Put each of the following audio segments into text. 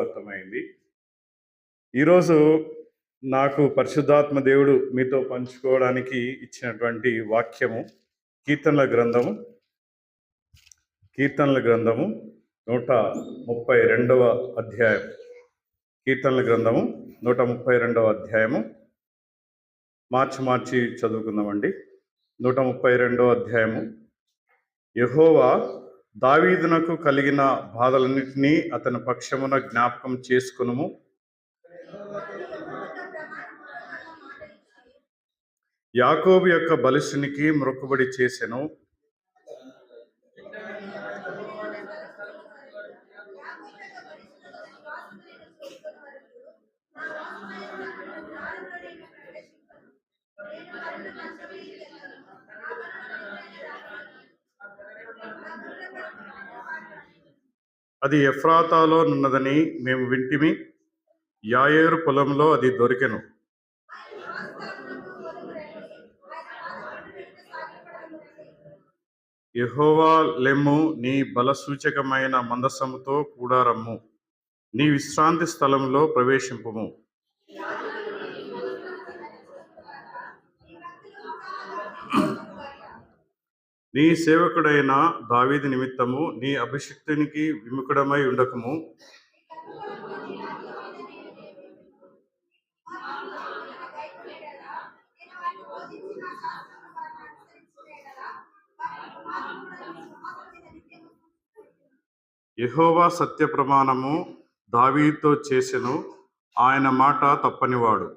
అర్థమైంది. ఈరోజు నాకు పరిశుద్ధాత్మ దేవుడు మీతో పంచుకోవడానికి ఇచ్చినటువంటి వాక్యము కీర్తనల గ్రంథము 132వ అధ్యాయం. కీర్తనల గ్రంథము 132వ అధ్యాయము. మార్చి చదువుకుందామండి. 132వ అధ్యాయము. యెహోవా దావీదునకు కలిగిన బాధలన్నిటినీ అతని పక్షమున జ్ఞాపకం చేసుకొనుము. యాకోబు యొక్క బలిష్ఠునికి మొక్కుబడి చేసెను. అది ఎఫ్రాతాలో నున్నదని మేము వింటిమి. యాయేరు పొలంలో అది దొరికెను. యెహోవా లెమ్ము, నీ బలసూచకమైన మందసముతో కూడా రమ్ము, నీ విశ్రాంతి స్థలంలో ప్రవేశింపుము. నీ సేవకుడైన దావీదు నిమిత్తము నీ అభిషిక్తునికి విముఖుడమై ఉండకము. యెహోవా సత్య ప్రమాణము దావీదుతో చేసెను, ఆయన మాట తప్పనివాడు.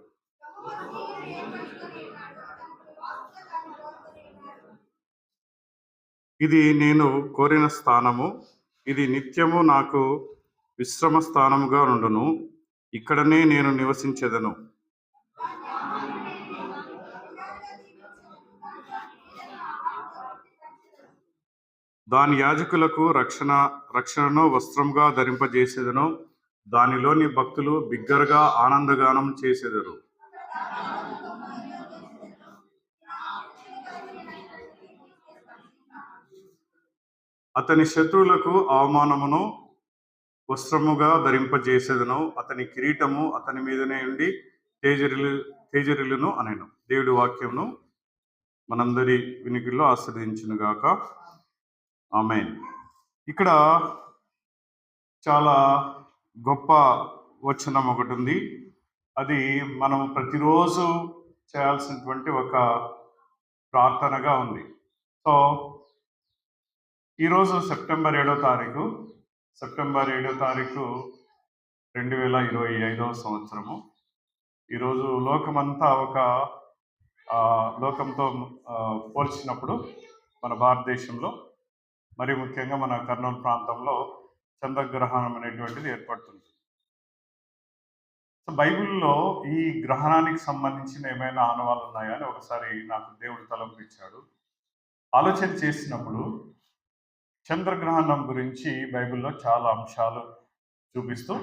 ఇది నేను కోరిన స్థానము, ఇది నిత్యము నాకు విశ్రమ స్థానముగా నుండును. ఇక్కడనే నేను నివసించెదను. దాని యాజకులకు రక్షణను వస్త్రంగా ధరింపజేసేదను. దానిలోని భక్తులు బిగ్గరగా ఆనందగానం చేసేదరు. అతని శత్రువులకు అవమానమును వస్త్రముగా ధరింపజేసేదను. అతని కిరీటము అతని మీదనే ఉండి తేజరిల్లును అనెను. దేవుడి వాక్యమును మనందరి వినికిడిలో ఆస్వాదించునుగాక. ఆమేన్. ఇక్కడ చాలా గొప్ప వచనం ఒకటి ఉంది. అది మనం ప్రతిరోజు చేయాల్సినటువంటి ఒక ప్రార్థనగా ఉంది. సో ఈరోజు సెప్టెంబర్ 7వ తారీఖు 2025వ సంవత్సరము. ఈరోజు లోకమంతా ఒక లోకంతో పోల్చినప్పుడు మన భారతదేశంలో, మరి ముఖ్యంగా మన కర్నూలు ప్రాంతంలో చంద్రగ్రహణం అనేటువంటిది ఏర్పడుతుంది. సో బైబిల్లో ఈ గ్రహణానికి సంబంధించిన ఏమైనా ఆనవాళ్ళు ఉన్నాయా అని ఒకసారి నాకు దేవుడు తలంపు ఇచ్చాడు. ఆలోచన చేసినప్పుడు చంద్రగ్రహణం గురించి బైబిల్లో చాలా అంశాలు చూపిస్తూ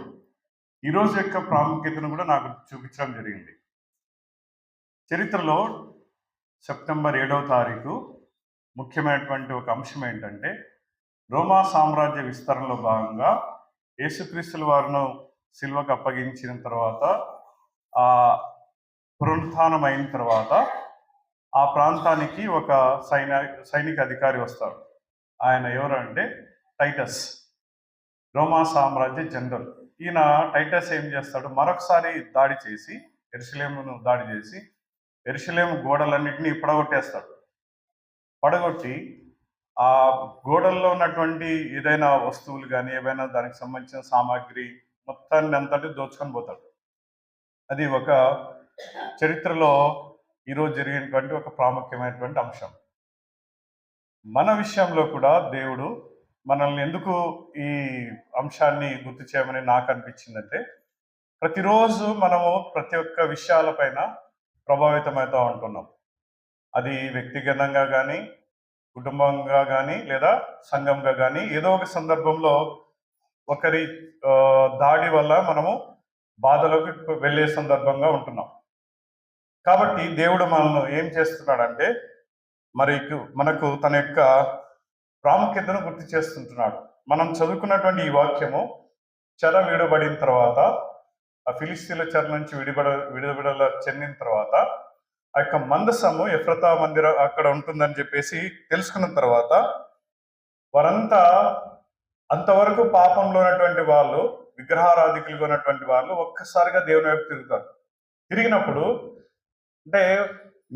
ఈరోజు యొక్క ప్రాముఖ్యతను కూడా నాకు చూపించడం జరిగింది. చరిత్రలో సెప్టెంబర్ 7వ తారీఖు ముఖ్యమైనటువంటి ఒక అంశం ఏంటంటే, రోమా సామ్రాజ్య విస్తరణలో భాగంగా యేసుక్రీస్తుల వారిను సిలువకు అప్పగించిన తర్వాత, ఆ పునరుత్థానం అయిన తర్వాత ఆ ప్రాంతానికి ఒక సైనిక అధికారి వస్తాడు. ఆయన ఎవరంటే టైటస్, రోమా సామ్రాజ్య జనరల్. ఈయన టైటస్ ఏం చేస్తాడు, మరొకసారి దాడి చేసి యెరూషలేమును దాడి చేసి యెరూషలేము గోడలన్నింటినీ పడగొట్టి ఆ గోడల్లో ఉన్నటువంటి ఏదైనా వస్తువులు కానీ ఏవైనా దానికి సంబంధించిన సామాగ్రి మొత్తాన్ని అంతటి దోచుకొని పోతాడు. అది ఒక చరిత్రలో ఈరోజు జరిగినటువంటి ఒక ప్రాముఖ్యమైనటువంటి అంశం. మన విషయంలో కూడా దేవుడు మనల్ని ఎందుకు ఈ అంశాన్ని గుర్తు చేయమని నాకు అనిపించిందంటే, ప్రతిరోజు మనము ప్రతి ఒక్క విషయాలపైన ప్రభావితమవుతూ ఉంటున్నాం. అది వ్యక్తిగతంగా కానీ, కుటుంబంగా కానీ, లేదా సంఘంగా కానీ, ఏదో ఒక సందర్భంలో ఒకరి దాడి వల్ల మనము బాధలోకి వెళ్ళే సందర్భంగా ఉంటున్నాం. కాబట్టి దేవుడు మనల్ని ఏం చేస్తున్నాడంటే, మనకు తన యొక్క ప్రాముఖ్యతను గుర్తు చేస్తుంటున్నాడు. మనం చదువుకున్నటువంటి ఈ వాక్యము చెర విడబడిన తర్వాత, ఆ ఫిలిస్తీన్ల చెర నుంచి విడుదల చెందిన తర్వాత ఆ యొక్క మందసము ఎఫ్రతా మందిరం అక్కడ ఉంటుందని చెప్పేసి తెలుసుకున్న తర్వాత వారంతా అంతవరకు పాపంలో ఉన్నటువంటి వాళ్ళు, విగ్రహారాధికులుగా ఉన్నటువంటి వాళ్ళు ఒక్కసారిగా దేవుని వైపు తిరుగుతారు. తిరిగినప్పుడు అంటే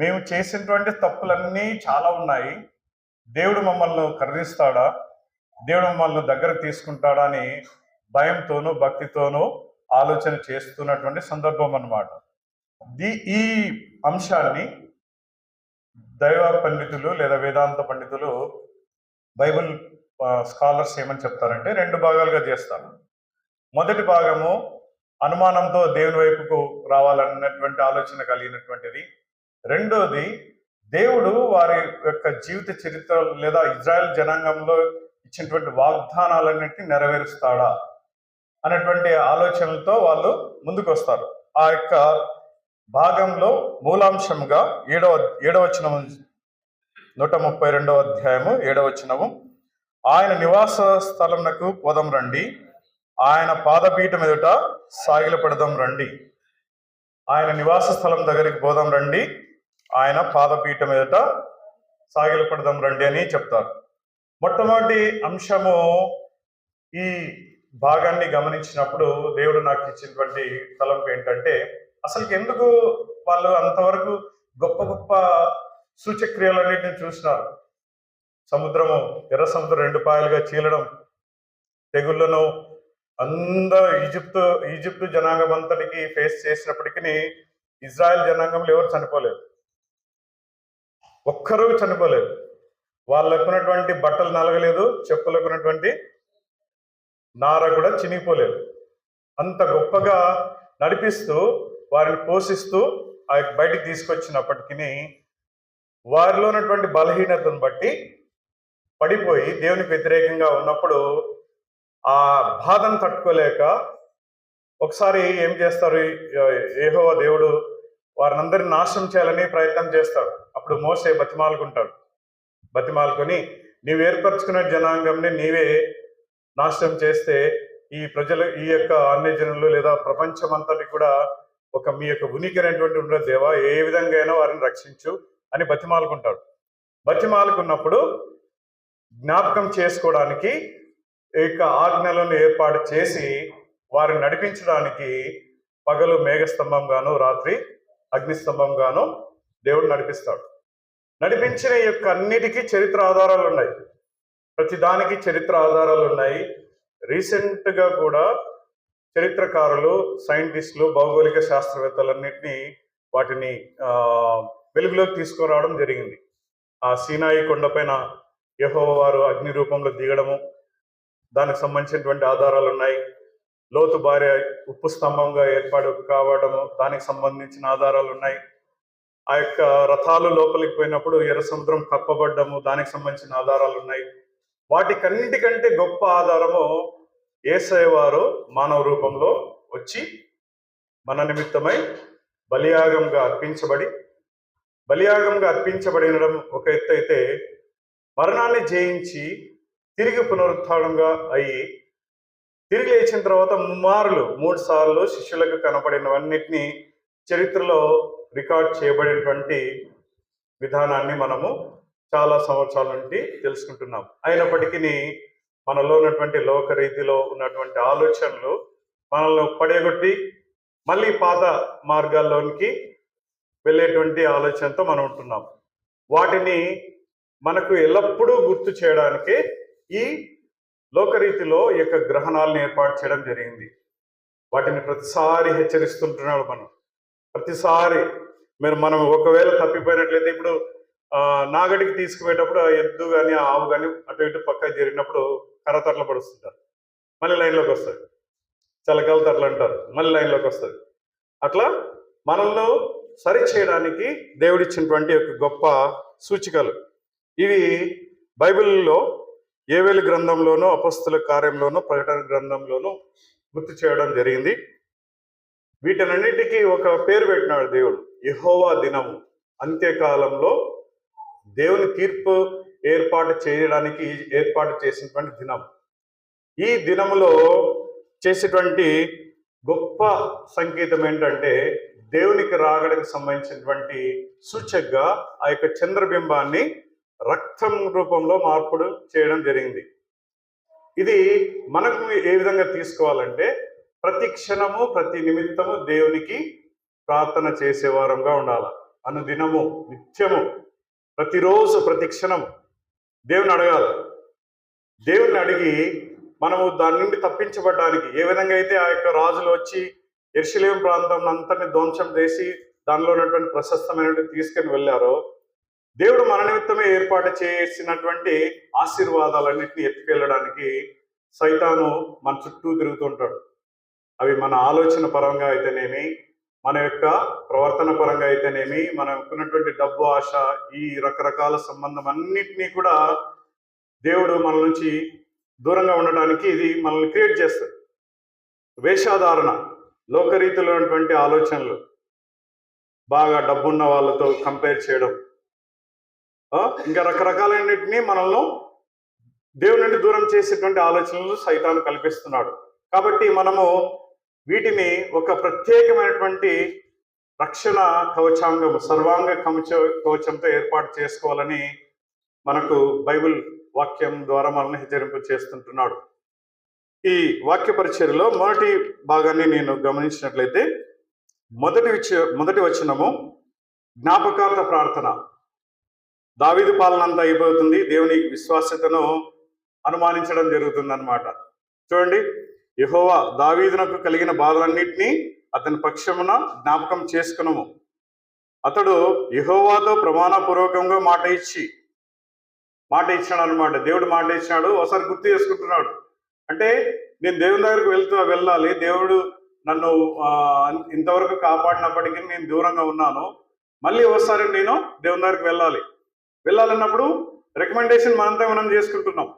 మేము చేసినటువంటి తప్పులన్నీ చాలా ఉన్నాయి, దేవుడు మమ్మల్ని కరుణిస్తాడా, దేవుడు మమ్మల్ని దగ్గరకు తీసుకుంటాడా అని భయంతోనూ భక్తితోనూ ఆలోచన చేస్తున్నటువంటి సందర్భం అన్నమాట. ఈ అంశాన్ని దైవ పండితులు లేదా వేదాంత పండితులు, బైబిల్ స్కాలర్స్ ఏమని చెప్తారంటే 2 భాగాలుగా చేస్తారు. మొదటి భాగము అనుమానంతో దేవుని వైపుకు రావాలన్నటువంటి ఆలోచన కలిగినటువంటిది. రెండోది దేవుడు వారి యొక్క జీవిత చరిత్ర లేదా ఇజ్రాయెల్ జనాంగంలో ఇచ్చినటువంటి వాగ్దానాలన్నింటినీ నెరవేరుస్తాడా అనేటువంటి ఆలోచనలతో వాళ్ళు ముందుకు వస్తారు. ఆ యొక్క భాగంలో మూలాంశంగా 7వ వచనం, 132వ అధ్యాయము 7వ వచనము, ఆయన నివాస స్థలమునకు పోదాం రండి, ఆయన పాదపీఠం ఎదుట సాగిలపడదాం రండి. ఆయన నివాస స్థలం దగ్గరికి పోదాం రండి, ఆయన పాదపీఠం ఎదుట సాగిలపడదాం రండి అని చెప్తారు. మొట్టమొదటి అంశము, ఈ భాగాన్ని గమనించినప్పుడు దేవుడు నాకు ఇచ్చినటువంటి తలంపు ఏంటంటే, అసలు ఎందుకు వాళ్ళు అంతవరకు గొప్ప గొప్ప సూచక్రియలన్నింటిని చూసినారు. సముద్రము, ఎర్ర సముద్రం 2 పాయలుగా చీలడం, తెగుళ్లను అందరూ ఈజిప్టు జనాంగం అంతటికి ఫేస్ చేసినప్పటికీ ఇజ్రాయెల్ జనాంగంలో ఎవరు చనిపోలేదు, ఒక్కరూ చనిపోలేదు. వాళ్ళకు ఉన్నటువంటి బట్టలు నలగలేదు, చెప్పులకు ఉన్నటువంటి నార కూడా చినిగిపోలేదు. అంత గొప్పగా నడిపిస్తూ వారిని పోషిస్తూ బయటికి తీసుకొచ్చినప్పటికీ వారిలో ఉన్నటువంటి బలహీనతను బట్టి పడిపోయి దేవునికి వ్యతిరేకంగా ఉన్నప్పుడు ఆ బాధను తట్టుకోలేక ఒకసారి ఏం చేస్తారు, యెహోవా దేవుడు వారినందరినీ నాశనం చేయాలని ప్రయత్నం చేస్తాడు. అప్పుడు మోసే బతిమాలుకొని నీవు ఏర్పరచుకున్న జనాంగంని నీవే నాశనం చేస్తే ఈ ప్రజలు, ఈ యొక్క అన్యజనులు లేదా ప్రపంచం అంతటి కూడా ఒక మీ యొక్క ఉనికి అనేటువంటి ఉండదు దేవా, ఏ విధంగా అయినా వారిని రక్షించు అని బతిమాలుకుంటాడు. బతిమాలుకున్నప్పుడు జ్ఞాపకం చేసుకోవడానికి ఈ యొక్క ఆజ్ఞలను ఏర్పాటు చేసి వారిని నడిపించడానికి పగలు మేఘస్తంభం గాను, రాత్రి అగ్నిస్తంభం గాను దేవుడు నడిపిస్తాడు. నడిపించిన యొక్క అన్నిటికీ చరిత్ర ఆధారాలు ఉన్నాయి, ప్రతిదానికి చరిత్ర ఆధారాలు ఉన్నాయి. రీసెంట్గా కూడా చరిత్రకారులు, సైంటిస్టులు, భౌగోళిక శాస్త్రవేత్తలన్నింటినీ వాటిని వెలుగులోకి తీసుకురావడం జరిగింది. ఆ సీనాయి కొండపైన యెహోవా వారు అగ్ని రూపంలో దిగడము, దానికి సంబంధించినటువంటి ఆధారాలు ఉన్నాయి. లోతు భార్య ఉప్పు స్తంభంగా ఏర్పాటు కావడము, దానికి సంబంధించిన ఆధారాలు ఉన్నాయి. ఆ యొక్క రథాలు లోపలికి పోయినప్పుడు ఎర్ర సముద్రం కప్పబడ్డము, దానికి సంబంధించిన ఆధారాలు ఉన్నాయి. వాటికన్నిటికంటే గొప్ప ఆధారము యేసయ్య వారు మానవ రూపంలో వచ్చి మన నిమిత్తమై బలియాగంగా అర్పించబడినడం ఒక ఎత్తు అయితే, మరణాన్ని జయించి తిరిగి పునరుత్థానంగా అయ్యి తిరిగి లేచిన తర్వాత 3 సార్లు శిష్యులకు కనపడినవన్నిటినీ చరిత్రలో రికార్డ్ చేయబడినటువంటి విధానాన్ని మనము చాలా సంవత్సరాల నుండి తెలుసుకుంటున్నాం. అయినప్పటికీ మనలో ఉన్నటువంటి లోక రీతిలో ఉన్నటువంటి ఆలోచనలు మనల్ని పడేగొట్టి మళ్ళీ పాత మార్గాల్లోనికి వెళ్ళేటువంటి ఆలోచనతో మనం ఉంటున్నాం. వాటిని మనకు ఎల్లప్పుడూ గుర్తు చేయడానికి ఈ లోకరీతిలో ఈ యొక్క గ్రహణాలను ఏర్పాటు చేయడం జరిగింది. వాటిని ప్రతిసారి హెచ్చరిస్తుంటున్నాడు. ప్రతిసారి మనం ఒకవేళ తప్పిపోయినట్లయితే, ఇప్పుడు నాగడికి తీసుకుపోయేటప్పుడు ఆ ఎద్దు కానీ ఆ ఆవు కానీ అటు ఇటు పక్కకు జరిగినప్పుడు కర్రతట్ల పడుస్తుంటారు, మళ్ళీ లైన్లోకి వస్తుంది. చలకాల తట్లు అంటారు, మళ్ళీ లైన్లోకి వస్తుంది. అట్లా మనల్ని సరి చేయడానికి దేవుడిచ్చినటువంటి ఒక గొప్ప సూచికలు ఇవి. బైబిల్లో యోవేలు గ్రంథంలోనూ, అపొస్తలుల కార్యంలోనూ, ప్రకటన గ్రంథంలోనూ గుర్తు చేయడం జరిగింది. వీటన్నిటికీ ఒక పేరు పెట్టినాడు దేవుడు, యెహోవా దినము. అంత్యకాలంలో దేవుని తీర్పు ఏర్పాటు చేయడానికి ఏర్పాటు చేసినటువంటి దినం. ఈ దినములో చేసేటువంటి గొప్ప సంకేతం ఏంటంటే దేవునికి రాగడానికి సంబంధించినటువంటి సూచకగా ఆ యొక్క చంద్రబింబాన్ని రక్తం రూపంలో మార్పుడు చేయడం జరిగింది. ఇది మనకు ఏ విధంగా తీసుకోవాలంటే ప్రతి క్షణము ప్రతి నిమిత్తము దేవునికి ప్రార్థన చేసేవారంగా ఉండాలి. అనుదినము నిత్యము ప్రతిరోజు ప్రతి క్షణం దేవుని అడగాలి. దేవుని అడిగి మనము దాని నుండి తప్పించబడడానికి ఏ విధంగా అయితే ఆ యొక్క రాజులు వచ్చి యెరూషలేము ప్రాంతం అంతటిని ధ్వంసం చేసి దానిలో ఉన్నటువంటి ప్రశస్తమైనటువంటి తీసుకొని వెళ్ళారో, దేవుడు మన నిమిత్తమే ఏర్పాటు చేసినటువంటి ఆశీర్వాదాలన్నింటినీ ఎత్తుకెళ్ళడానికి సైతాను మన చుట్టూ తిరుగుతుంటాడు. అవి మన ఆలోచన పరంగా అయితేనేమి, మన యొక్క ప్రవర్తన పరంగా అయితేనేమి, మనకున్నటువంటి డబ్బు ఆశ, ఈ రకరకాల సంబంధం అన్నిటినీ కూడా దేవుడు మన నుంచి దూరంగా ఉండడానికి ఇది మనల్ని క్రియేట్ చేస్తుంది. వేషాధారణ, లోకరీతిలో ఉన్నటువంటి ఆలోచనలు, బాగా డబ్బున్న వాళ్ళతో కంపేర్ చేయడం, ఇంకా రకరకాలన్నింటినీ మనల్ని దేవుని నుండి దూరం చేసేటువంటి ఆలోచనలు సైతాను కల్పిస్తున్నాడు. కాబట్టి మనము వీటిని ఒక ప్రత్యేకమైనటువంటి రక్షణ కవచాంగము, సర్వాంగ కవచంతో ఏర్పాటు చేసుకోవాలని మనకు బైబిల్ వాక్యం ద్వారా మనల్ని హెచ్చరింపు చేస్తుంటున్నాడు. ఈ వాక్య పరిచర్యలో మొదటి భాగాన్ని నేను గమనించినట్లయితే మొదటి వచనము జ్ఞాపకార్థ ప్రార్థన. దావీదు పాలన అంతా అయిపోతుంది, దేవుని విశ్వాస్యతను అనుమానించడం జరుగుతుంది అన్నమాట. చూడండి, యెహోవా దావీదునకు కలిగిన బాధలన్నింటినీ అతని పక్షమున జ్ఞాపకం చేసుకునము. అతడు యెహోవాతో ప్రమాణపూర్వకంగా మాట ఇచ్చాడు అనమాట. దేవుడు మాట ఇచ్చినాడు, ఒకసారి గుర్తు చేసుకుంటున్నాడు. అంటే నేను దేవుని దగ్గరకు వెళ్ళాలి, దేవుడు నన్ను ఇంతవరకు కాపాడినప్పటికీ నేను దూరంగా ఉన్నాను, మళ్ళీ ఒకసారి నేను దేవుని దగ్గరికి వెళ్ళాలన్నప్పుడు రికమెండేషన్ మనం చేసుకుంటున్నాం.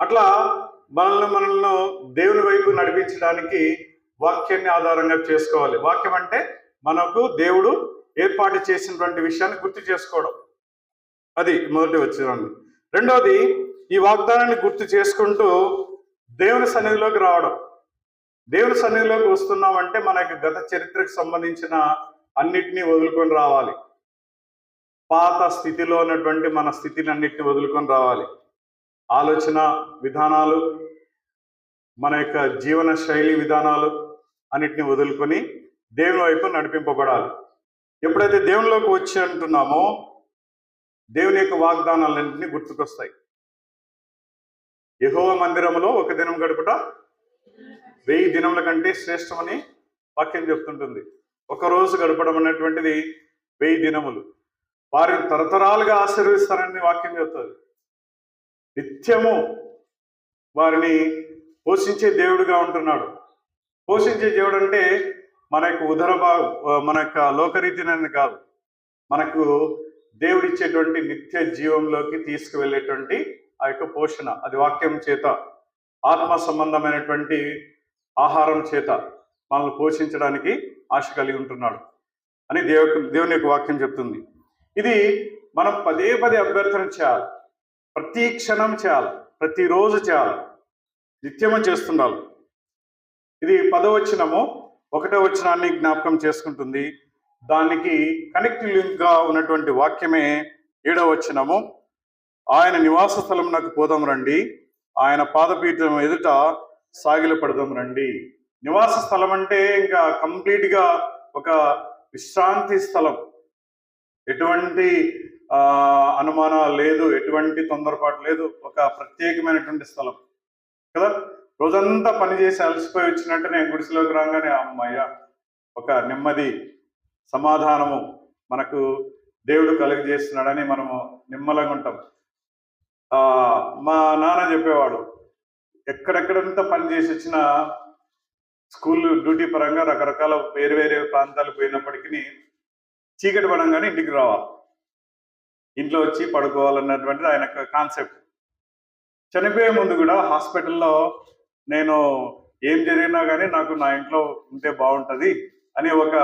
అట్లా మనల్ని దేవుని వైపు నడిపించడానికి వాక్యాన్ని ఆధారంగా చేసుకోవాలి. వాక్యం అంటే మనకు దేవుడు ఏర్పాటు చేసినటువంటి విషయాన్ని గుర్తు చేసుకోవడం, అది మొదటి వచ్చింది. రెండవది, ఈ వాగ్దానాన్ని గుర్తు చేసుకుంటూ దేవుని సన్నిధిలోకి రావడం. దేవుని సన్నిధిలోకి వస్తున్నామంటే మన యొక్క గత చరిత్రకు సంబంధించిన అన్నిటినీ వదులుకొని రావాలి. పాత స్థితిలో ఉన్నటువంటి మన స్థితిని అన్నిటిని వదులుకొని రావాలి. ఆలోచన విధానాలు, మన యొక్క జీవన శైలి విధానాలు అన్నిటిని వదులుకొని దేవుని వైపు నడిపింపబడాలి. ఎప్పుడైతే దేవునిలోకి వచ్చి అంటున్నామో దేవుని యొక్క వాగ్దానాలన్నింటినీ గుర్తుకొస్తాయి. యెహోవా మందిరంలో ఒక దినం గడుపుట 1000 దినముల కంటే శ్రేష్టమని వాక్యం చెప్తుంటుంది. ఒక రోజు గడపడం అనేటువంటిది 1000 దినములు. వారిని తరతరాలుగా ఆశీర్వదిస్తారని వాక్యం చెప్తుంది. నిత్యము వారిని పోషించే దేవుడుగా ఉంటున్నాడు. పోషించే దేవుడు అంటే మన యొక్క మన యొక్క లోకరీతిని కాదు, మనకు దేవుడిచ్చేటువంటి నిత్య జీవంలోకి తీసుకువెళ్ళేటువంటి ఆ యొక్క పోషణ, అది వాక్యం చేత, ఆత్మ సంబంధమైనటువంటి ఆహారం చేత మనల్ని పోషించడానికి ఆశ కలిగి ఉంటున్నాడు అని దేవుని యొక్క వాక్యం చెప్తుంది. ఇది మనం పదే అభ్యర్థన చేయాలి, ప్రతి క్షణం చేయాలి, ప్రతిరోజు చేయాలి, నిత్యము చేస్తుండాలి. ఇది 10వ వచనము 1వ వచనాన్ని జ్ఞాపకం చేసుకుంటుంది. దానికి కనెక్టివ్ లింక్గా ఉన్నటువంటి వాక్యమే 7వ వచనము. ఆయన నివాస స్థలం నాకు పోదాం రండి, ఆయన పాదపీఠం ఎదుట సాగిలపడదాం రండి. నివాస స్థలం అంటే ఇంకా కంప్లీట్గా ఒక విశ్రాంతి స్థలం, ఎటువంటి అనుమానాలు లేదు, ఎటువంటి తొందరపాటు లేదు, ఒక ప్రత్యేకమైనటువంటి స్థలం కదా. రోజంతా పనిచేసి అలసిపోయి వచ్చినట్టు నేను గుడిసెలోకి రాగానే అమ్మయ్య ఒక నెమ్మది, సమాధానము మనకు దేవుడు కలుగజేస్తున్నాడని మనము నిమ్మలంగా ఉంటాం. మా నాన్న చెప్పేవాడు, ఎక్కడెక్కడంతా పని చేసి వచ్చిన స్కూల్ డ్యూటీ పరంగా రకరకాల వేరే ప్రాంతాలు పోయినప్పటికీ చీకటి పడంగానే ఇంటికి రావాలి, ఇంట్లో వచ్చి పడుకోవాలన్నటువంటిది ఆయన కాన్సెప్ట్. చనిపోయే ముందు కూడా హాస్పిటల్లో నేను ఏం జరిగినా కానీ నాకు నా ఇంట్లో ఉంటే బాగుంటుంది అని ఒక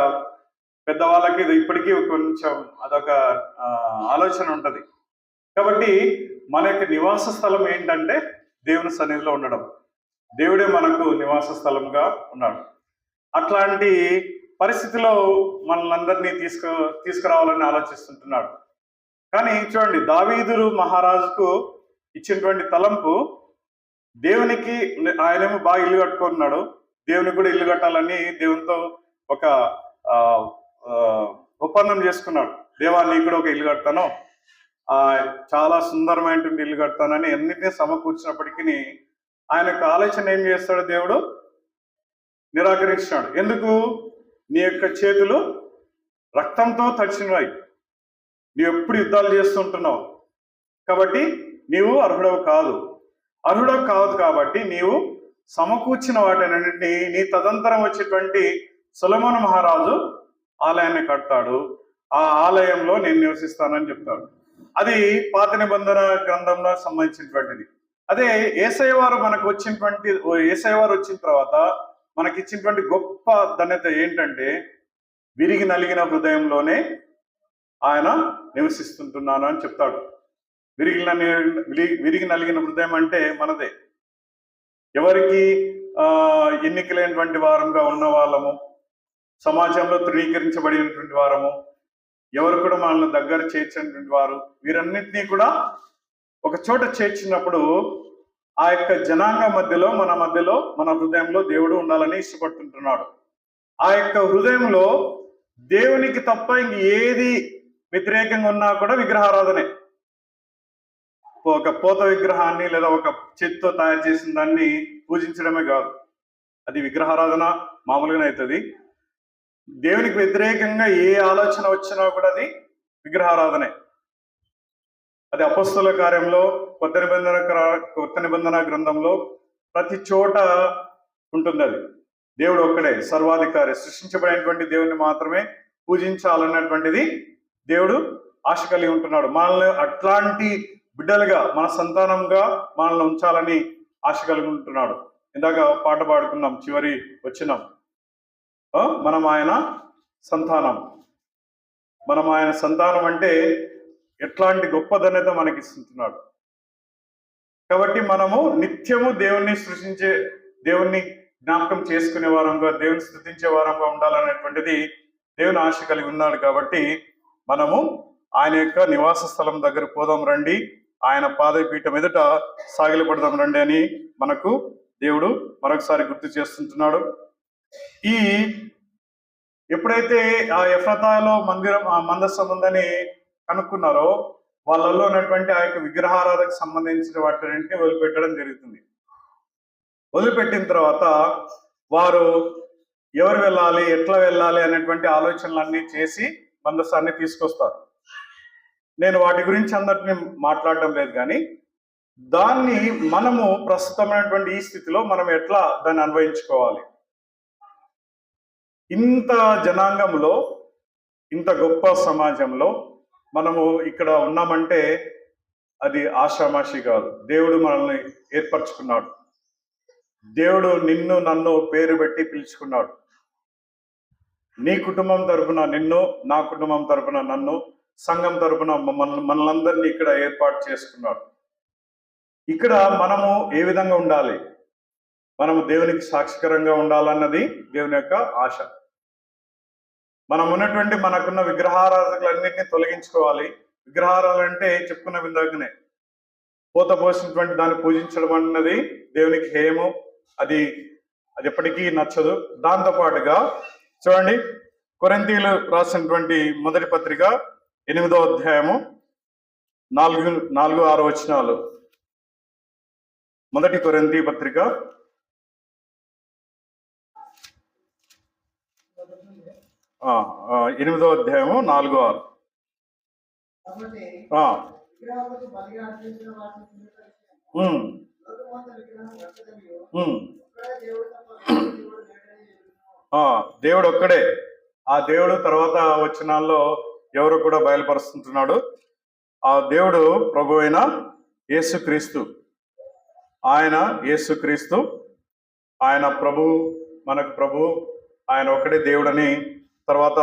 పెద్దవాళ్ళకి ఇప్పటికీ కొంచెం అదొక ఆలోచన ఉంటుంది. కాబట్టి మన యొక్క నివాస స్థలం ఏంటంటే దేవుని సన్నిధిలో ఉండడం. దేవుడే మనకు నివాస స్థలంగా ఉన్నాడు. అట్లాంటి పరిస్థితిలో మనల్ని తీసుకురావాలని ఆలోచిస్తుంటున్నాడు. కానీ చూడండి, దావీదు మహారాజుకు ఇచ్చినటువంటి తలంపు దేవునికి, ఆయనేమో బాగా ఇల్లు కట్టుకున్నాడు, దేవునికి కూడా ఇల్లు కట్టాలని దేవునితో ఒక ఒప్పందం చేసుకున్నాడు. దేవా, నీకు కూడా ఒక ఇల్లు కడతాను, చాలా సుందరమైనటువంటి ఇల్లు కడతానని అన్నింటినీ సమకూర్చినప్పటికీ ఆయన యొక్క ఆలోచన ఏం చేస్తాడు, దేవుడు నిరాకరించినాడు. ఎందుకు? నీ యొక్క చేతులు రక్తంతో తడిచినవి, నీవు ఎప్పుడు యుద్ధాలు చేస్తుంటున్నావు, కాబట్టి నీవు అర్హుడవు కాదు కాబట్టి నీవు సమకూర్చిన వాటినన్నింటినీ నీ తదంతరం వచ్చేటువంటి సొలొమోను మహారాజు ఆలయాన్ని కడతాడు, ఆ ఆలయంలో నేను నివసిస్తానని చెప్తాడు. అది పాత నిబంధన గ్రంథంలో సంబంధించినటువంటిది. అదే యేసయ్య వారు వచ్చిన తర్వాత మనకిచ్చినటువంటి గొప్ప ధన్యత ఏంటంటే, విరిగి నలిగిన హృదయంలోనే ఆయన నివసిస్తుంటున్నాను అని చెప్తాడు. విరిగి నలిగిన హృదయం అంటే మనదే. ఎవరికి ఎన్నికలైనటువంటి వారంగా ఉన్న వాళ్ళము, సమాజంలో తృణీకరించబడినటువంటి వారము, ఎవరు కూడా మనల్ని దగ్గర చేర్చినటువంటి వారు, వీరన్నింటినీ కూడా ఒక చోట చేర్చినప్పుడు ఆ యొక్క జనాంగ మధ్యలో మన హృదయంలో దేవుడు ఉండాలని ఇష్టపడుతుంటున్నాడు. ఆ యొక్క హృదయంలో దేవునికి తప్ప ఇంక ఏది వ్యతిరేకంగా ఉన్నా కూడా విగ్రహారాధనే. ఒక పోత విగ్రహాన్ని లేదా ఒక చేతితో తయారు చేసిన దాన్ని పూజించడమే కాదు, అది విగ్రహారాధన మామూలుగానే అవుతుంది. దేవునికి వ్యతిరేకంగా ఏ ఆలోచన వచ్చినా కూడా అది విగ్రహారాధనే. అది అపొస్తలుల కార్యంలో, కొత్త నిబంధన గ్రంథంలో ప్రతి చోట ఉంటుంది. అది దేవుడు ఒక్కడే సర్వాధికారి, సృష్టించబడినటువంటి దేవుని మాత్రమే పూజించాలన్నటువంటిది దేవుడు ఆశ కలిగి ఉంటున్నాడు. మనల్ని అట్లాంటి బిడ్డలుగా, మన సంతానంగా మనల్ని ఉంచాలని ఆశ కలిగి ఉంటున్నాడు. ఇందాక పాట పాడుకున్నాం, చివరి వచ్చినాం, మనం ఆయన సంతానం అంటే ఎట్లాంటి గొప్ప ధన్యత మనకి ఇస్తుంటున్నాడు. కాబట్టి మనము నిత్యము దేవుణ్ణి జ్ఞాపకం చేసుకునే వారంగా, దేవుని స్తుతించే వారంగా ఉండాలనేటువంటిది దేవుని ఆశ కలిగి ఉన్నాడు. కాబట్టి మనము ఆయన యొక్క నివాస స్థలం దగ్గర పోదాం రండి, ఆయన పాదపీఠం ఎదుట సాగిలపడదాం రండి అని మనకు దేవుడు మరొకసారి గుర్తు చేస్తుంటున్నాడు. ఎప్పుడైతే ఆ ఎఫ్రాతాలో మందసం ఉందని కనుక్కున్నారో, వాళ్ళలో ఉన్నటువంటి ఆ యొక్క విగ్రహారాధకు సంబంధించిన వాటిని వదిలిపెట్టడం జరుగుతుంది. వదిలిపెట్టిన తర్వాత వారు ఎవరు వెళ్ళాలి, ఎట్లా వెళ్ళాలి అనేటువంటి ఆలోచనలన్నీ చేసి మందసాన్ని తీసుకొస్తారు. నేను వాటి గురించి అందరినీ మాట్లాడడం లేదు, కానీ దాన్ని మనము ప్రస్తుతమైనటువంటి ఈ స్థితిలో మనం ఎట్లా దాన్ని అన్వయించుకోవాలి. ఇంత జనాంగంలో, ఇంత గొప్ప సమాజంలో మనము ఇక్కడ ఉన్నామంటే అది ఆషామాషి కాదు. దేవుడు మనల్ని ఏర్పరచుకున్నాడు. దేవుడు నిన్ను నన్ను పేరు పెట్టి పిలుచుకున్నాడు. నీ కుటుంబం తరపున నిన్ను, నా కుటుంబం తరపున నన్ను, సంఘం తరపున మనలందరినీ ఇక్కడ ఏర్పాటు చేసుకున్నాడు. ఇక్కడ మనము ఏ విధంగా ఉండాలి, మనము దేవునికి సాక్షికరంగా ఉండాలన్నది దేవుని యొక్క ఆశ. మనం ఉన్నటువంటి మనకున్న విగ్రహారాధకులన్నింటినీ తొలగించుకోవాలి. విగ్రహారాధన అంటే చెప్పుకున్న విధంగానే పోత పోసినటువంటి దాన్ని పూజించడం అన్నది దేవునికి హేయము, అది ఎప్పటికీ నచ్చదు. దాంతో పాటుగా చూడండి, కొరింథీయులు రాసినటువంటి మొదటి పత్రిక 8వ అధ్యాయము 4-6 వచనాలు. మొదటి కొరింథీ పత్రిక 8వ అధ్యాయము 4-6. దేవుడు ఒక్కడే. ఆ దేవుడు తర్వాత వచనాల్లో ఎవరు కూడా బయలుపరుస్తుంటున్నాడు. ఆ దేవుడు ప్రభు అయిన యేసుక్రీస్తు. ఆయన ప్రభు, మనకు ప్రభు, ఆయన ఒక్కడే దేవుడని తర్వాత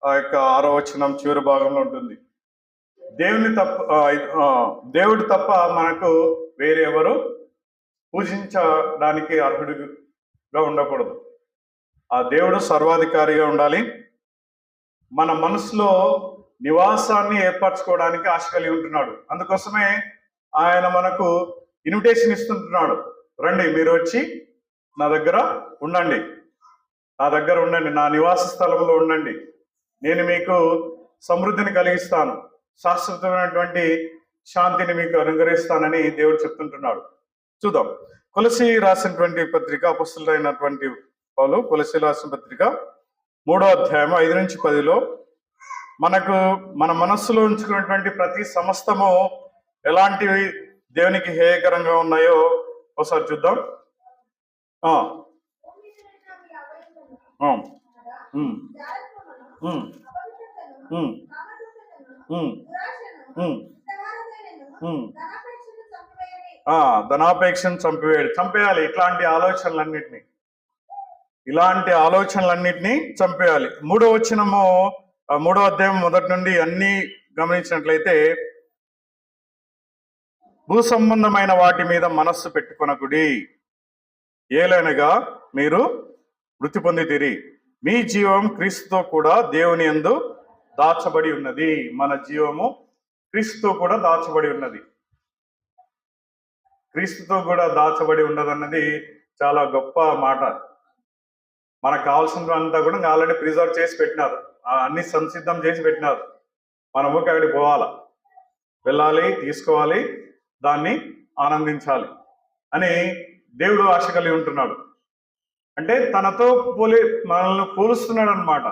ఆ యొక్క 6వ వచనం చివరి భాగంలో ఉంటుంది. దేవుడు తప్ప మనకు వేరే ఎవరు పూజించడానికి అర్హుడిగా ఉండకూడదు. ఆ దేవుడు సర్వాధికారిగా ఉండాలి. మన మనసులో నివాసాన్ని ఏర్పరచుకోవడానికి ఆశ కలిగి ఉంటున్నాడు. అందుకోసమే ఆయన మనకు ఇన్విటేషన్ ఇస్తుంటున్నాడు. రండి, మీరు వచ్చి నా దగ్గర ఉండండి, నా నివాస స్థలంలో ఉండండి, నేను మీకు సమృద్ధిని కలిగిస్తాను, శాశ్వతమైనటువంటి శాంతిని మీకు అనుగ్రహిస్తానని దేవుడు చెప్తుంటున్నాడు. చూద్దాం. కొలసి రాసినటువంటి పత్రిక, అపొస్తలుడైనటువంటి పౌలు కొలసి రాసిన పత్రిక 3వ అధ్యాయం 5-10 మన మనస్సులో ఉంచుకున్నటువంటి ప్రతి సమస్తము ఎలాంటివి దేవునికి హేయకరంగా ఉన్నాయో ఒకసారి చూద్దాం. ధనాపేక్షను చంపేయాలి. ఇలాంటి ఆలోచనలన్నిటినీ చంపేయాలి. 3వ వచనము 3వ అధ్యాయం మొదటి నుండి అన్ని గమనించినట్లయితే, భూ సంబంధమైన వాటి మీద మనస్సు పెట్టుకొనకుడి, ఏలైనగా మీరు మృతి పొందితిరి, మీ జీవం క్రీస్తుతో కూడా దేవుని యందు దాచబడి ఉన్నది. మన జీవము క్రీస్తుతో కూడా దాచబడి ఉన్నది. క్రీస్తుతో కూడా దాచబడి ఉన్నదన్నది చాలా గొప్ప మాట. మనకు కావాల్సినంతా కూడా ఆల్రెడీ ప్రిజర్వ్ చేసి పెట్టినారు, అన్ని సంసిద్ధం చేసి పెట్టినారు. మనము అక్కడికి పోవాలా, వెళ్ళాలి, తీసుకోవాలి, దాన్ని ఆనందించాలి అని దేవుడు ఆశ కలిగి ఉంటున్నాడు. అంటే తనతో మనల్ని పోలుస్తున్నాడు అనమాట.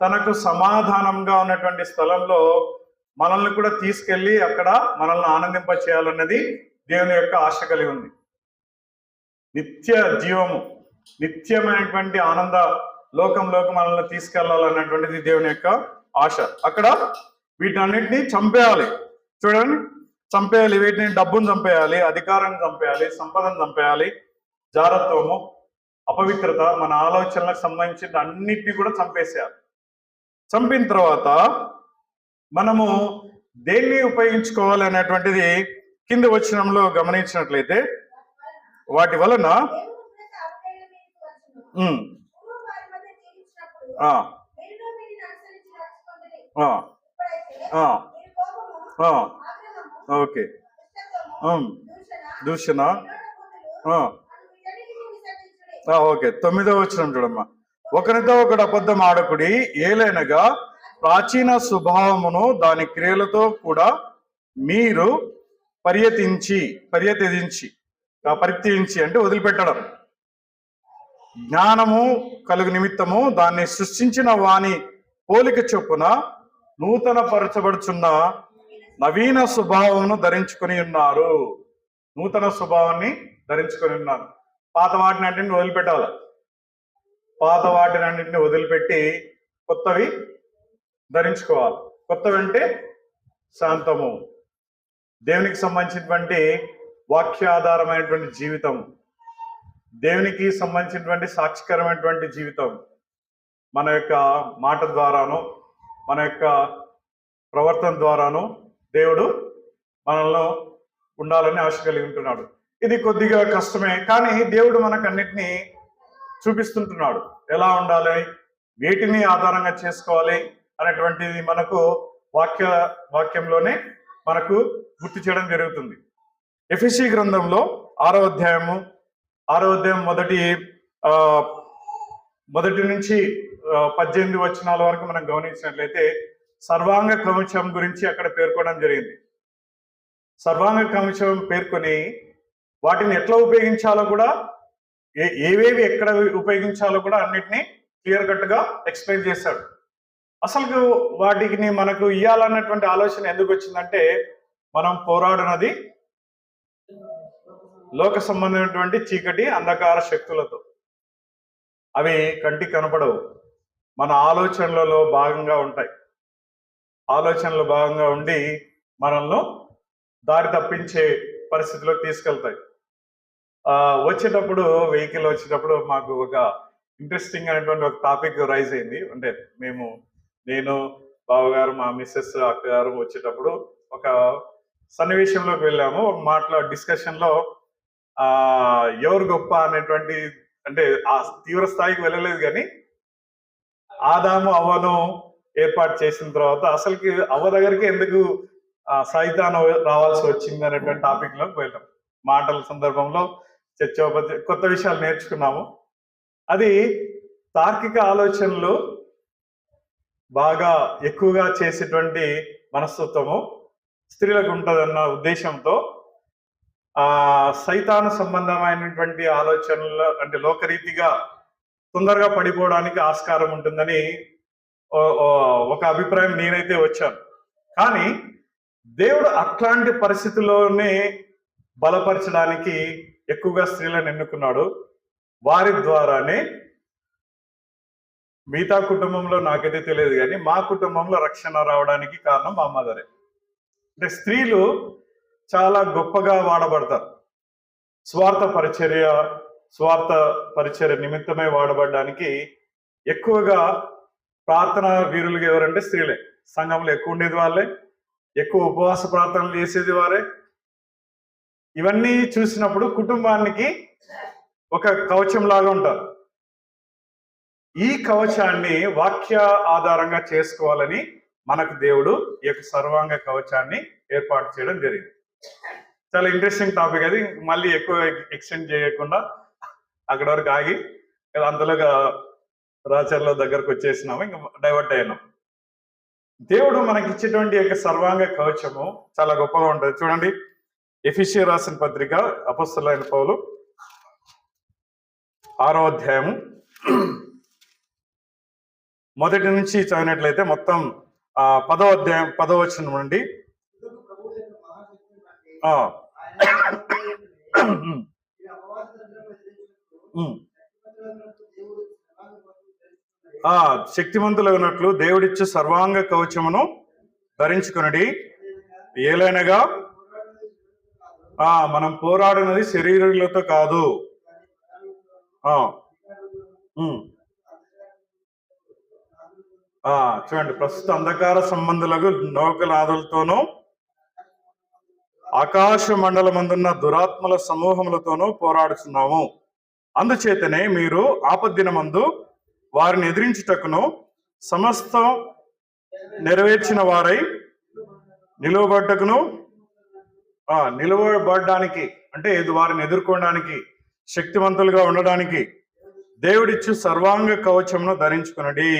తనకు సమాధానంగా ఉన్నటువంటి స్థలంలో మనల్ని కూడా తీసుకెళ్ళి అక్కడ మనల్ని ఆనందింప చేయాలన్నది దేవుని యొక్క ఆశ కలిగి ఉంది. నిత్య జీవము, నిత్యమైనటువంటి ఆనంద లోకంలోకి మనల్ని తీసుకెళ్లాలన్నటువంటిది దేవుని యొక్క ఆశ. అక్కడ వీటన్నిటిని చంపేయాలి. చూడండి, చంపేయాలి. వీటిని డబ్బును చంపేయాలి, అధికారాన్ని చంపేయాలి, సంపదను చంపేయాలి, జారత్వము, అపవిత్రత, మన ఆలోచనలకు సంబంధించిన అన్నిటినీ కూడా చంపేసేయాలి. చంపిన తర్వాత మనము దేన్ని ఉపయోగించుకోవాలి అనేటువంటిది కింద వచనంలో గమనించినట్లయితే, వాటి వలన ఓకే, దూషణ. ఓకే, 9వ వచనం చూడమ్మా. ఒకరితో ఒకడు అబద్ధం ఆడకుడి, ఏలైనగా ప్రాచీన స్వభావమును దాని క్రియలతో కూడా మీరు పరిత్యజించి అంటే వదిలిపెట్టడం, జ్ఞానము కలుగు నిమిత్తము దాన్ని సృష్టించిన వాని పోలిక చొప్పున నూతన పరచబడుచున్న నవీన స్వభావమును ధరించుకొని ఉన్నారు. నూతన స్వభావాన్ని ధరించుకొని ఉన్నారు. పాత వాటిని అన్నింటిని వదిలిపెట్టాలి. పాత వాటిని అన్నింటిని వదిలిపెట్టి కొత్తవి ధరించుకోవాలి. కొత్తవి అంటే శాంతము, దేవునికి సంబంధించినటువంటి వాక్యాధారమైనటువంటి జీవితం, దేవునికి సంబంధించినటువంటి సాక్షికరమైనటువంటి జీవితం, మన యొక్క మాట ద్వారాను మన యొక్క ప్రవర్తన ద్వారాను దేవుడు మనలో ఉండాలని ఆశ కలిగి ఉంటున్నాడు. ఇది కొద్దిగా కష్టమే, కానీ దేవుడు మనకు అన్నిటినీ చూపిస్తుంటున్నాడు. ఎలా ఉండాలి, వేటిని ఆధారంగా చేసుకోవాలి అనేటువంటిది మనకు వాక్యంలోనే మనకు గుర్తు చేయడం జరుగుతుంది. ఎఫెసీ గ్రంథంలో 6వ అధ్యాయం మొదటి నుంచి 18 వచనాల వరకు మనం గమనించినట్లయితే సర్వాంగ కవచం గురించి అక్కడ పేర్కొనడం జరిగింది. సర్వాంగ కవచం పేర్కొని వాటిని ఎట్లా ఉపయోగించాలో కూడా, ఏవేవి ఎక్కడ ఉపయోగించాలో కూడా అన్నిటినీ క్లియర్ కట్ గా ఎక్స్ప్లెయిన్ చేశాడు. అసలు వాటికి మనకు ఇవ్వాలన్నటువంటి ఆలోచన ఎందుకు వచ్చిందంటే, మనం పోరాడినది లోక సంబంధమైనటువంటి చీకటి అంధకార శక్తులతో. అవి కంటికి కనపడవు, మన ఆలోచనలలో భాగంగా ఉంటాయి. ఆలోచనలో భాగంగా ఉండి మనల్ని దారి తప్పించే పరిస్థితిలోకి తీసుకెళ్తాయి. వెహికల్ వచ్చేటప్పుడు మాకు ఒక ఇంట్రెస్టింగ్ అనేటువంటి ఒక టాపిక్ రైజ్ అయింది. అంటే నేను బావగారు, మా మిస్సెస్, అక్కగారు వచ్చేటప్పుడు ఒక సన్నివేశంలోకి వెళ్ళాము. ఒక డిస్కషన్ లో ఆ ఎవరు గొప్ప అనేటువంటి, అంటే ఆ తీవ్ర స్థాయికి వెళ్ళలేదు కానీ ఆదాము అవ్వను ఏర్పాటు చేసిన తర్వాత అసలుకి అవ్వ దగ్గరికి ఎందుకు సైతాను రావాల్సి వచ్చింది అనేటువంటి టాపిక్ లోకి వెళ్ళాం. మాటల సందర్భంలో చర్చోపతి కొత్త విషయాలు నేర్చుకున్నాము. అది తార్కిక ఆలోచనలు బాగా ఎక్కువగా చేసేటువంటి మనస్తత్వము స్త్రీలకు ఉంటదన్న ఉద్దేశంతో సైతాను సంబంధమైనటువంటి ఆలోచనలు, అంటే లోకరీతిగా తొందరగా పడిపోవడానికి ఆస్కారం ఉంటుందని ఒక అభిప్రాయం నేనైతే వచ్చాను. కానీ దేవుడు అట్లాంటి పరిస్థితుల్లోనే బలపరచడానికి ఎక్కువగా స్త్రీలను ఎన్నుకున్నాడు. వారి ద్వారానే మిగతా కుటుంబంలో నాకైతే తెలియదు కానీ మా కుటుంబంలో రక్షణ రావడానికి కారణం మా మదరే. అంటే స్త్రీలు చాలా గొప్పగా వాడబడతారు. స్వార్థ పరిచర్య నిమిత్తమై వాడబడడానికి ఎక్కువగా ప్రార్థన వీరులుగా ఎవరంటే స్త్రీలే. సంఘంలో ఎక్కువ ఉండేది వాళ్ళే, ఎక్కువ ఉపవాస ప్రార్థనలు చేసేది వారే. ఇవన్నీ చూసినప్పుడు కుటుంబానికి ఒక కవచం లాగా ఉంటారు. ఈ కవచాన్ని వాక్య ఆధారంగా చేసుకోవాలని మనకు దేవుడు ఈ యొక్క సర్వాంగ కవచాన్ని ఏర్పాటు చేయడం జరిగింది. చాలా ఇంట్రెస్టింగ్ టాపిక్ అది. మళ్ళీ ఎక్కువ ఎక్స్టెండ్ చేయకుండా అక్కడ వరకు ఆగి అంతలోగా రాచర్ల దగ్గరకు వచ్చేసినాము, ఇంకా డైవర్ట్ అయినాం. దేవుడు మనకి ఇచ్చేటువంటి యొక్క సర్వాంగ కవచము చాలా గొప్పగా ఉంటుంది. చూడండి, ఎఫెసీయులకు రాసిన పత్రిక అపొస్తలుడైన పౌలు 6వ అధ్యాయము మొదటి నుంచి చదివినట్లయితే మొత్తం 10వ అధ్యాయం 10వ వచనం నుండి శక్తిమంతులు ఉన్నట్లు దేవుడిచ్చు సర్వాంగ కవచమును ధరించుకునడి. ఏలైనగా మనం పోరాడినది శరీరులతో కాదు. చూడండి, ప్రస్తుత అంధకార సంబంధులకు నౌకలాదులతోనూ ఆకాశ మండలమందున్న దురాత్మల సమూహములతోనూ పోరాడుతున్నాము. అందుచేతనే మీరు ఆపద్దినమందు వారిని ఎదిరించుటకును సమస్తం నెరవేర్చిన వారై నిలవబడడానికి, అంటే వారిని ఎదుర్కోవడానికి, శక్తివంతులుగా ఉండడానికి దేవుడిచ్చు సర్వాంగ కవచమును ధరించుకునడి.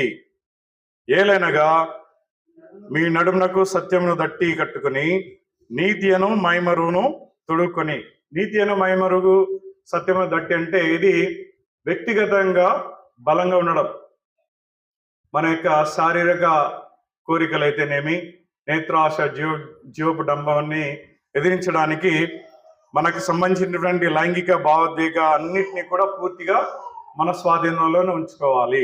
ఏలైనగా మీ నడుమునకు సత్యమును దట్టి కట్టుకుని నీతి అను మైమరును తొడుక్కొని. నీతి అను మైమరుగు సత్యమును దట్టి అంటే ఇది వ్యక్తిగతంగా బలంగా ఉండడం. మన యొక్క శారీరక కోరికలైతేనేమి, నేత్రాశ, జీవపు డంబాన్ని ఎదిరించడానికి మనకు సంబంధించినటువంటి లైంగిక భావోద్వేగ అన్నిటినీ కూడా పూర్తిగా మన స్వాధీనంలోనే ఉంచుకోవాలి.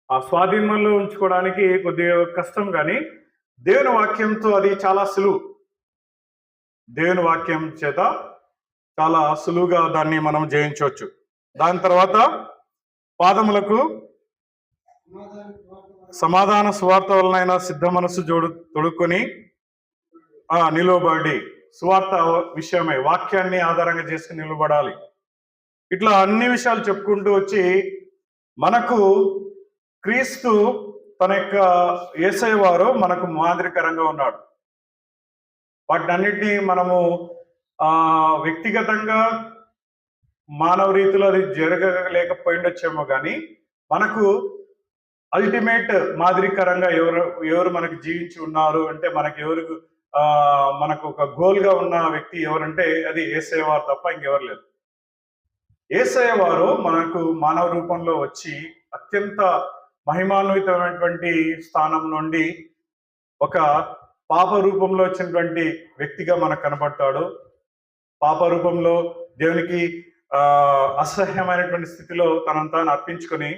ఆ స్వాధీనంలో ఉంచుకోవడానికి కొద్దిగా కష్టం, కానీ దేవుని వాక్యంతో అది చాలా సులువు. దేవుని వాక్యం చేత చాలా సులువుగా దాన్ని మనం జయించవచ్చు. దాని తర్వాత పాదములకు సమాధాన సువార్త వలనైనా సిద్ధ మనస్సు తొడుక్కొని నిలువబడి, సువార్త విషయమై వాక్యాన్ని ఆధారంగా చేసుకుని నిలబడాలి. ఇట్లా అన్ని విషయాలు చెప్పుకుంటూ వచ్చి మనకు క్రీస్తు తన యొక్క యేసయ్య వారు మనకు మాదిరికరంగా ఉన్నాడు. వాటినన్నిటినీ మనము వ్యక్తిగతంగా మానవ రీతిలో అది జరగలేకపోయిండొచ్చేమో, కానీ మనకు అల్టిమేట్ మాదిరికరంగా ఎవరు మనకు జీవించి ఉన్నారు అంటే, మనకు ఒక గోల్ గా ఉన్న వ్యక్తి ఎవరంటే అది యేసయ్య వారు తప్ప ఇంకెవరు లేదు. యేసయ్య వారు మనకు మానవ రూపంలో వచ్చి అత్యంత మహిమాన్వితమైనటువంటి స్థానం నుండి ఒక పాప రూపంలో వచ్చినటువంటి వ్యక్తిగా మనకు కనబడతాడు. పాప రూపంలో దేవునికి అసహ్యమైనటువంటి స్థితిలో తనంతా అర్పించుకొని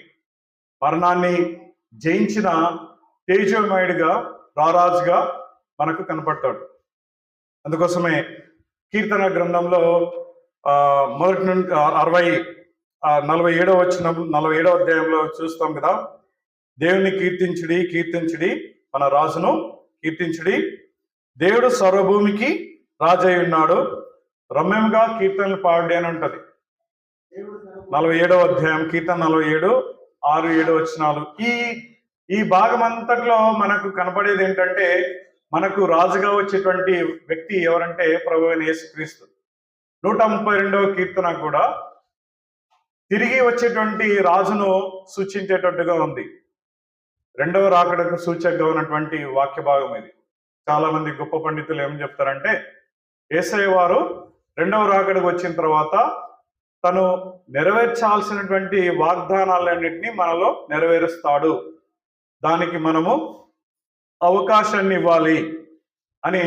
మరణాన్ని జయించిన తేజోమయుడిగా, రారాజుగా మనకు కనపడతాడు. అందుకోసమే కీర్తన గ్రంథంలో మొదటి నుండి 47వ వచనం 47వ అధ్యాయంలో చూస్తాం కదా, దేవుని కీర్తించుడి, మన రాజును కీర్తించుడి. దేవుడు సర్వభూమికి రాజై ఉన్నాడు, రమ్యంగా కీర్తనలు పాడి అని ఉంటది. 47వ అధ్యాయం కీర్తన 47, 6, 7 వచనాలు. ఈ భాగం అంతట్లో మనకు కనపడేది ఏంటంటే, మనకు రాజుగా వచ్చేటువంటి వ్యక్తి ఎవరంటే ప్రభు అయిన యేసుక్రీస్తు. 132వ కీర్తన కూడా తిరిగి వచ్చేటువంటి రాజును సూచించేటట్టుగా ఉంది. రెండవ రాకడకు సూచకగా ఉన్నటువంటి వాక్య భాగం ఇది. చాలా మంది గొప్ప పండితులు ఏం చెప్తారంటే, యేసయ్య వారు రెండవ రాకడకు వచ్చిన తర్వాత తను నెరవేర్చాల్సినటువంటి వాగ్దానాలన్నింటినీ మనలో నెరవేరుస్తాడు, దానికి మనము అవకాశాన్ని ఇవ్వాలి అని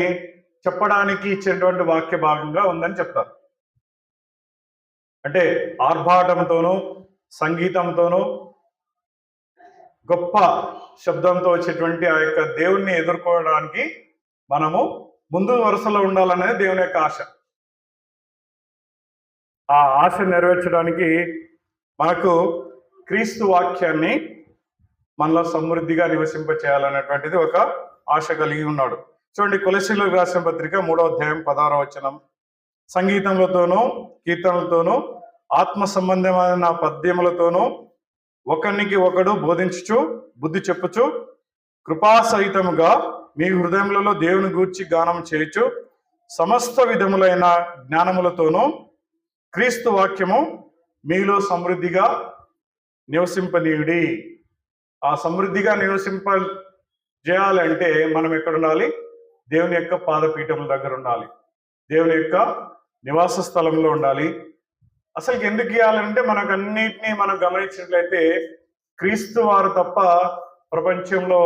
చెప్పడానికి ఇచ్చినటువంటి వాక్య భాగంగా ఉందని చెప్తారు. అంటే ఆర్భాటంతోనూ సంగీతంతోనూ గొప్ప శబ్దంతో వచ్చేటువంటి ఆ యొక్క దేవుణ్ణి ఎదుర్కోవడానికి మనము ముందు వరుసలో ఉండాలనేది దేవుని యొక్క ఆశ. ఆ ఆశ నెరవేర్చడానికి మనకు క్రీస్తు వాక్యాన్ని మనలో సమృద్ధిగా నివసింపచేయాలనేటువంటిది ఒక ఆశ కలిగి ఉన్నాడు. చూడండి, కొలస్సీయులకు రాసిన పత్రిక 3వ అధ్యాయం 16వ వచనం. సంగీతములతోనూ కీర్తనలతోనూ ఆత్మ సంబంధమైన పద్యములతోనూ ఒకరికి ఒకడు బోధించుచు బుద్ధి చెప్పుచు కృపాసహితముగా మీ హృదయములలో దేవుని గూర్చి గానం చేయుచు సమస్త విధములైన జ్ఞానములతోనూ క్రీస్తు వాక్యము మీలో సమృద్ధిగా నివసింపనీయుడి. ఆ సమృద్ధిగా చేయాలంటే మనం ఎక్కడ ఉండాలి? దేవుని యొక్క పాదపీఠముల దగ్గర ఉండాలి, దేవుని యొక్క నివాస స్థలంలో ఉండాలి. అసలు ఎందుకు ఇవ్వాలంటే మనకు అన్నిటినీ మనం గమనించినట్లయితే క్రీస్తు వారు తప్ప ప్రపంచంలో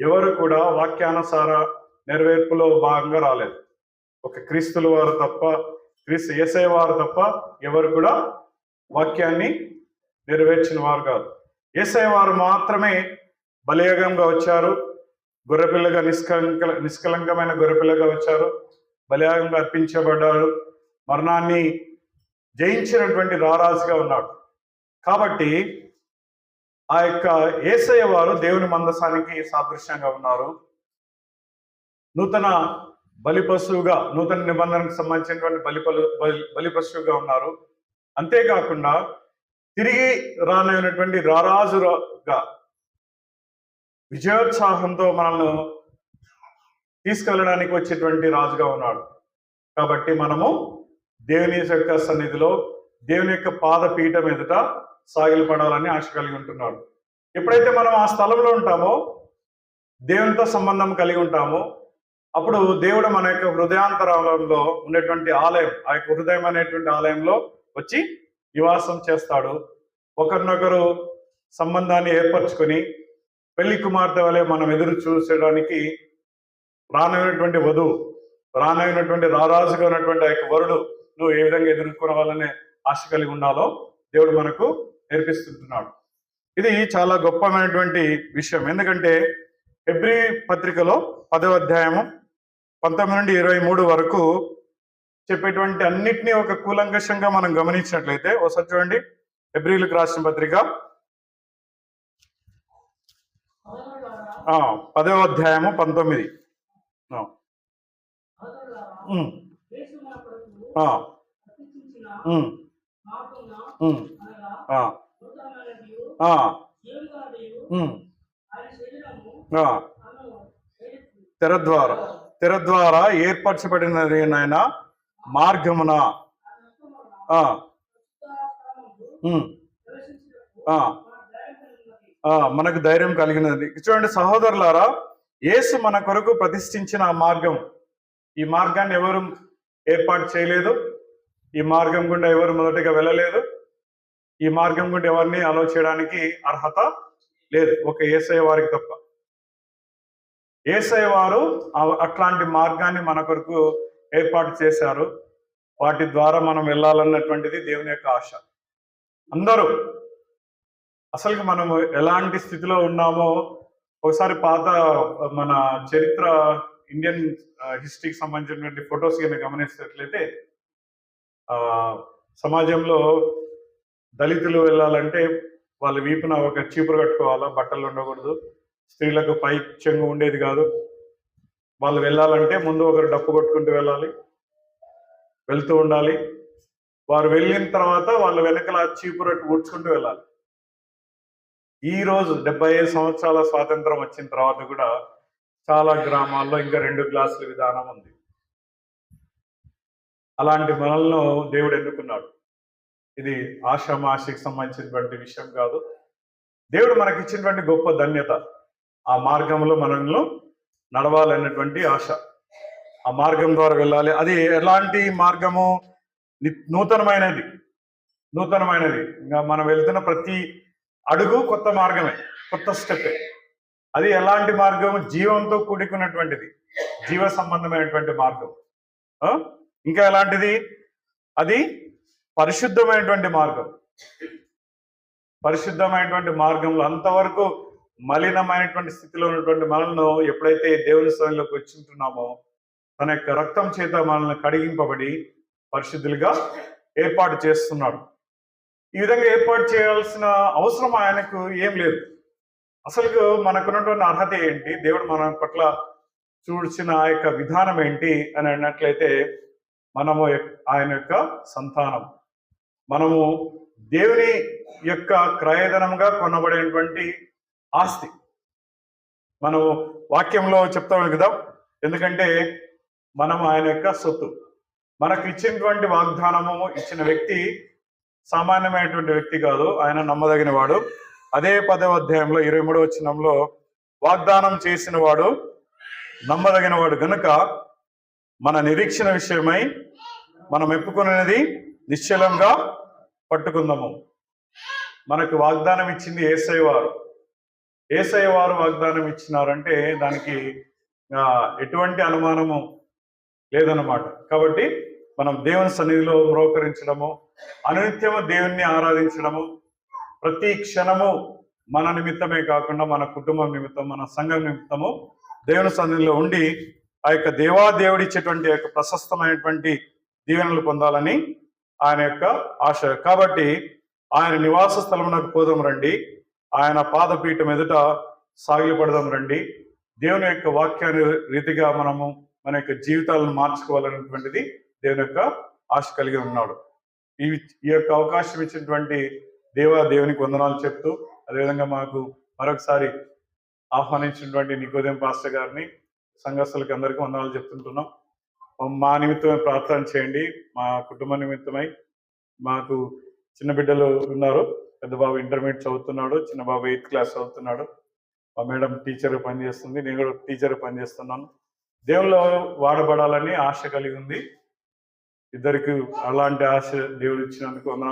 ఎవరు కూడా వాక్యానుసార నెరవేర్పులో భాగంగా రాలేదు. ఒక క్రీస్తుల వారు తప్ప, క్రీస్తు యేసయ్య వారు తప్ప ఎవరు కూడా వాక్యాన్ని నెరవేర్చిన వారు కాదు. యేసయ్య వారు మాత్రమే బలియాగంగా వచ్చారు, గొర్రెపిల్లగా నిష్కలంకమైన గొర్రెపిల్లగా వచ్చారు, బలియాగంగా అర్పించబడ్డారు, మరణాన్ని జయించినటువంటి రారాజుగా ఉన్నాడు. కాబట్టి ఆ యొక్క యేసయ్య వారు దేవుని మందసానికి సాదృశ్యంగా ఉన్నారు. నూతన బలి పశువుగా, నూతన నిబంధనకు సంబంధించినటువంటి బలి పశువుగా ఉన్నారు. అంతేకాకుండా తిరిగి రానైనటువంటి రారాజుగా విజయోత్సాహంతో మనల్ని తీసుకెళ్ళడానికి వచ్చేటువంటి రాజుగా ఉన్నాడు. కాబట్టి మనము దేవుని యొక్క సన్నిధిలో, దేవుని యొక్క పాదపీఠం ఎదుట సాగిలపడాలని ఆశ కలిగి ఉంటున్నాడు. ఎప్పుడైతే మనం ఆ స్థలంలో ఉంటామో, దేవునితో సంబంధం కలిగి ఉంటామో, అప్పుడు దేవుడు మన యొక్క హృదయాంతరంలో ఉండేటువంటి ఆలయం, ఆ యొక్క హృదయం అనేటువంటి ఆలయంలో వచ్చి నివాసం చేస్తాడు. ఒకరినొకరు సంబంధాన్ని ఏర్పరచుకొని పెళ్లి కుమార్తె వలె మనం ఎదురు చూసేయడానికి రానైనటువంటి వధువు, రానైనటువంటి రారాజుగా ఉన్నటువంటి ఆ యొక్క వరుడు నువ్వు ఏ విధంగా ఎదుర్కోవాలనే ఆశ కలిగి ఉండాలో దేవుడు మనకు నేర్పిస్తుంటున్నాడు. ఇది చాలా గొప్పమైనటువంటి విషయం. ఎందుకంటే హెబ్రీ పత్రికలో 10వ అధ్యాయము 19 నుండి 23 వరకు చెప్పేటువంటి అన్నిటినీ ఒక కూలంకషంగా మనం గమనించినట్లయితే, ఒకసారి చూడండి, హెబ్రీలకు రాసిన పత్రిక 10వ అధ్యాయము 19. తెర ద్వారా ఏర్పరచబడినది నాయన మార్గమున మనకు ధైర్యం కలిగినది. చూడండి సహోదరులారా, యేసు మన కొరకు ప్రతిష్ఠించిన ఆ మార్గం, ఈ మార్గాన్ని ఎవరు ఏర్పాటు చేయలేదు, ఈ మార్గం గుండా ఎవరు మొదటిగా వెళ్ళలేదు, ఈ మార్గం గుండా ఎవరిని అలో చేయడానికి అర్హత లేదు, ఒక యేసయ్య వారికి తప్ప. యేసయ్య వారు అట్లాంటి మార్గాన్ని మన కొరకు ఏర్పాటు చేశారు. వాటి ద్వారా మనం వెళ్ళాలన్నటువంటిది దేవుని యొక్క ఆశ. అందరూ అసలు మనము ఎలాంటి స్థితిలో ఉన్నామో ఒకసారి పాత మన చరిత్ర, ఇండియన్ హిస్టరీకి సంబంధించినటువంటి ఫొటోస్ కింద గమనించినట్లయితే, సమాజంలో దళితులు వెళ్ళాలంటే వాళ్ళ వీపున ఒక చీపురు కట్టుకోవాలా, బట్టలు ఉండకూడదు, స్త్రీలకు పై చెంగు ఉండేది కాదు. వాళ్ళు వెళ్ళాలంటే ముందు ఒకరు డప్పు కొట్టుకుంటూ వెళ్ళాలి, వెళ్తూ ఉండాలి. వారు వెళ్ళిన తర్వాత వాళ్ళ వెనకల చీపురట్టు ఊడ్చుకుంటూ వెళ్ళాలి. ఈ రోజు 75 సంవత్సరాల స్వాతంత్రం వచ్చిన తర్వాత కూడా చాలా గ్రామాల్లో ఇంకా 2 గ్లాసుల విధానం ఉంది. అలాంటి మనలను దేవుడు ఎన్నుకున్నాడు. ఇది ఆషామాషికి సంబంధించినటువంటి విషయం కాదు. దేవుడు మనకి ఇచ్చినటువంటి గొప్ప ధన్యత. ఆ మార్గంలో మనల్ని నడవాలన్నటువంటి ఆశ. ఆ మార్గం ద్వారా వెళ్ళాలి. అది ఎలాంటి మార్గము? నూతనమైనది. ఇంకా మనం వెళ్తున్న ప్రతి అడుగు కొత్త మార్గమే, కొత్త స్టెప్పే. అది ఎలాంటి మార్గం? జీవంతో కూడుకున్నటువంటిది, జీవ సంబంధమైనటువంటి మార్గం. ఇంకా ఎలాంటిది? అది పరిశుద్ధమైనటువంటి మార్గం. పరిశుద్ధమైనటువంటి మార్గంలో అంతవరకు మలినమైనటువంటి స్థితిలో ఉన్నటువంటి మనల్ని ఎప్పుడైతే దేవుని స్థలంలోకి వచ్చింటున్నామో తన యొక్క రక్తం చేత మనల్ని కడిగింపబడి పరిశుద్ధులుగా ఏర్పాటు చేస్తున్నాడు. ఈ విధంగా ఏర్పాటు చేయాల్సిన అవసరం ఆయనకు ఏం లేదు. అసలు మనకున్నటువంటి అర్హత ఏంటి? దేవుడు మన పట్ల చూసిన ఆ యొక్క విధానం ఏంటి అని అన్నట్లయితే మనము ఆయన యొక్క సంతానం. మనము దేవుని యొక్క క్రయధనంగా కొనబడేటువంటి ఆస్తి. మనము వాక్యంలో చెప్తాం కదా, ఎందుకంటే మనం ఆయన యొక్క సొత్తు. మనకు ఇచ్చినటువంటి వాగ్దానము ఇచ్చిన వ్యక్తి సామాన్యమైనటువంటి వ్యక్తి కాదు, ఆయన నమ్మదగిన వాడు. అదే 10వ అధ్యాయంలో 23వ వచనంలో వాగ్దానం చేసిన వాడు నమ్మదగిన వాడు గనుక మన నిరీక్షణ విషయమై మనం ఎప్పుకునేది నిశ్చలంగా పట్టుకుందాము. మనకు వాగ్దానం ఇచ్చింది యేసయ్య వారు. యేసయ్య వారు వాగ్దానం ఇచ్చినారంటే దానికి ఎటువంటి అనుమానము లేదన్నమాట. కాబట్టి మనం దేవుని సన్నిధిలో మ్రోకరించడము, అనునిత్యము దేవుణ్ణి ఆరాధించడము, ప్రతి క్షణము మన నిమిత్తమే కాకుండా మన కుటుంబం నిమిత్తం, మన సంఘం నిమిత్తము దేవుని సన్నిధిలో ఉండి ఆ యొక్క దేవుడి ఇచ్చేటువంటి యొక్క ప్రశస్తమైనటువంటి దీవెనలు పొందాలని ఆయన యొక్క ఆశ. కాబట్టి ఆయన నివాస స్థలమునకు పోదాం రండి, ఆయన పాదపీఠం ఎదుట సాగిలపడదాం రండి. దేవుని యొక్క వాక్యాన్ని రీతిగా మనము మన యొక్క జీవితాలను మార్చుకోవాలనేటువంటిది దేవుని యొక్క ఆశ కలిగి ఉన్నాడు. ఈ యొక్క అవకాశం ఇచ్చినటువంటి దేవునికి వందనాలు చెప్తూ, అదేవిధంగా మాకు మరొకసారి ఆహ్వానించినటువంటి నికోదేం పాస్టర్ గారిని, సంఘస్థులకి అందరికీ వందనాలు చెప్తుంటున్నాం. మా నిమిత్తమై ప్రార్థన చేయండి. మా కుటుంబ నిమిత్తమై. మాకు చిన్న బిడ్డలు ఉన్నారు. పెద్ద బాబు ఇంటర్మీడియట్ చదువుతున్నాడు, చిన్న బాబు 8th క్లాస్ చదువుతున్నాడు. మా మేడం టీచర్ పనిచేస్తుంది, నేను కూడా టీచర్ పనిచేస్తున్నాను. దేవుళ్ళు వాడబడాలని ఆశ కలిగి ఉంది ఇద్దరికి. అలాంటి ఆశ దేవుడు ఇచ్చినందుకు వందనాలు.